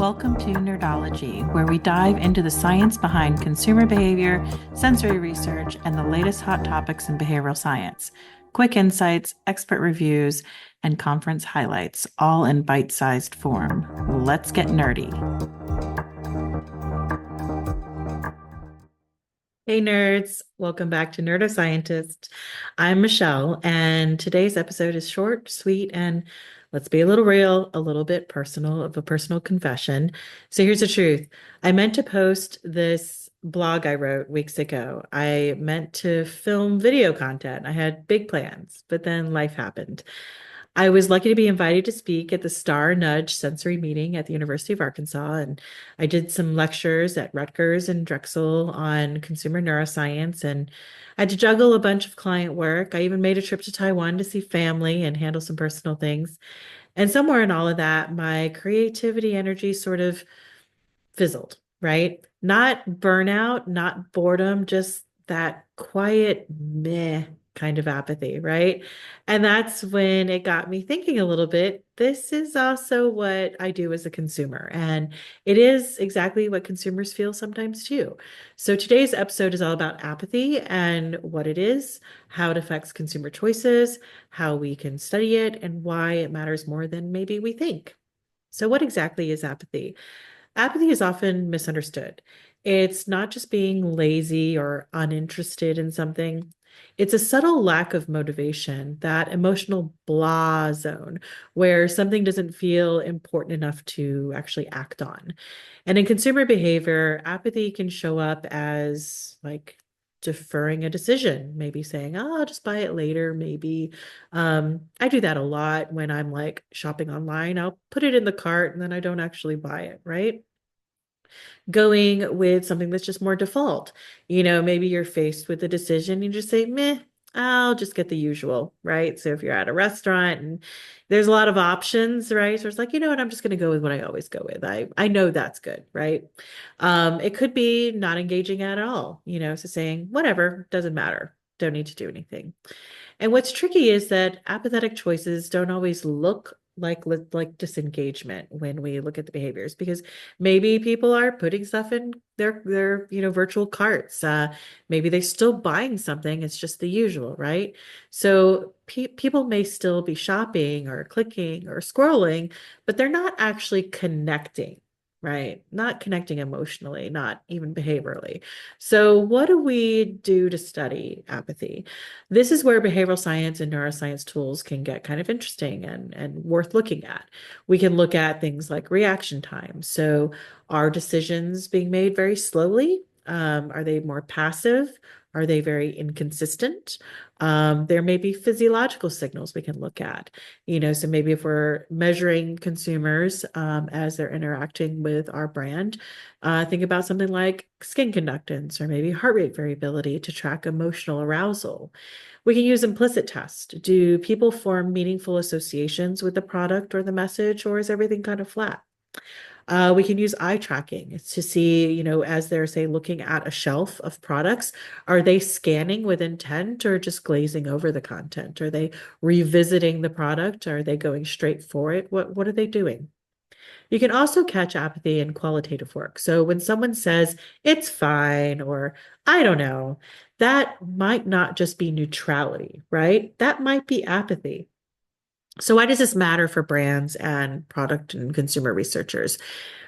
Welcome to Nerdology, where we dive into the science behind consumer behavior, sensory research, and the latest hot topics in behavioral science. Quick insights, expert reviews, and conference highlights, all in bite-sized form. Let's get nerdy. Hey nerds, welcome back to Nerdoscientist. I'm Michelle, and today's episode is short, sweet, and let's be a little real, a little bit personal of a personal confession. So here's the truth. I meant to post this blog I wrote weeks ago. I meant to film video content. I had big plans, but then life happened. I was lucky to be invited to speak at the Star Nudge Sensory Meeting at the University of Arkansas, and I did some lectures at Rutgers and Drexel on consumer neuroscience, and I had to juggle a bunch of client work. I even made a trip to Taiwan to see family and handle some personal things. And somewhere in all of that, my creativity energy sort of fizzled, right? Not burnout, not boredom, just that quiet meh kind of apathy, right? And that's when it got me thinking a little bit. This is also what I do as a consumer, and it is exactly what consumers feel sometimes too. So today's episode is all about apathy and what it is, how it affects consumer choices, how we can study it, and why it matters more than maybe we think. So what exactly is apathy? Apathy is often misunderstood. It's not just being lazy or uninterested in something. It's a subtle lack of motivation, that emotional blah zone where something doesn't feel important enough to actually act on. And in consumer behavior, apathy can show up as like deferring a decision, maybe saying, oh, I'll just buy it later, maybe. I do that a lot when I'm like shopping online. I'll put it in the cart and then I don't actually buy it, right? Going with something that's just more default. Maybe you're faced with a decision, you just say, meh, I'll just get the usual, right? So if you're at a restaurant and there's a lot of options, right? So it's like, you know what, I'm just going to go with what I always go with. I know that's good, right? It could be not engaging at all, so saying, whatever, doesn't matter. Don't need to do anything. And what's tricky is that apathetic choices don't always look like disengagement when we look at the behaviors, because maybe people are putting stuff in their virtual carts. Maybe they're still buying something. It's just the usual, right? So people may still be shopping or clicking or scrolling, but they're not actually connecting. Right. Not connecting emotionally, not even behaviorally. So, what do we do to study apathy? This is where behavioral science and neuroscience tools can get kind of interesting and worth looking at. We can look at things like reaction time. So, are decisions being made very slowly? Are they more passive? Are they very inconsistent? There may be physiological signals we can look at. So maybe if we're measuring consumers as they're interacting with our brand, think about something like skin conductance or maybe heart rate variability to track emotional arousal. We can use implicit tests. Do people form meaningful associations with the product or the message, or is everything kind of flat? We can use eye tracking to see, as they're, say, looking at a shelf of products, are they scanning with intent or just glazing over the content? Are they revisiting the product? Are they going straight for it? What are they doing? You can also catch apathy in qualitative work. So when someone says, it's fine, or I don't know, that might not just be neutrality, right? That might be apathy. So why does this matter for brands and product and consumer researchers?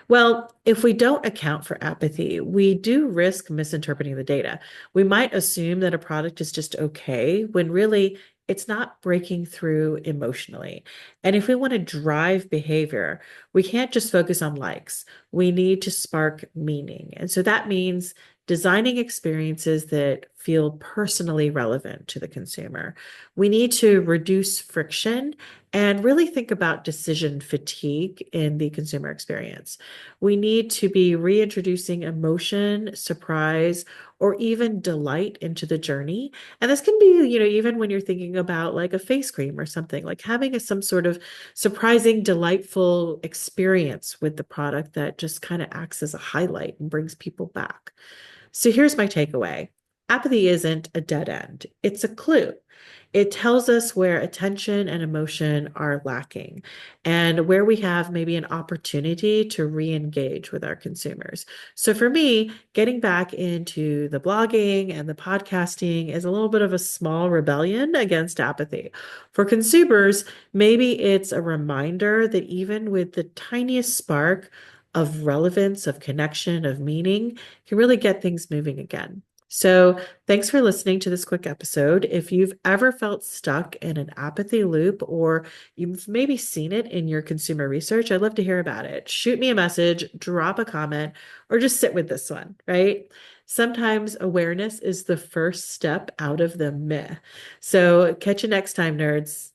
Well, if we don't account for apathy, we do risk misinterpreting the data. We might assume that a product is just okay when really it's not breaking through emotionally. And if we want to drive behavior, we can't just focus on likes. We need to spark meaning. And so that means designing experiences that feel personally relevant to the consumer. We need to reduce friction and really think about decision fatigue in the consumer experience. We need to be reintroducing emotion, surprise, or even delight into the journey. And this can be, even when you're thinking about like a face cream or something, like having some sort of surprising, delightful experience with the product that just kind of acts as a highlight and brings people back. So here's my takeaway. Apathy isn't a dead end, it's a clue. It tells us where attention and emotion are lacking and where we have maybe an opportunity to re-engage with our consumers. So for me, getting back into the blogging and the podcasting is a little bit of a small rebellion against apathy. For consumers, maybe it's a reminder that even with the tiniest spark of relevance, of connection, of meaning, can really get things moving again. So, thanks for listening to this quick episode. If you've ever felt stuck in an apathy loop or you've maybe seen it in your consumer research, I'd love to hear about it. Shoot me a message, drop a comment, or just sit with this one, right? Sometimes awareness is the first step out of the meh. So, catch you next time, nerds.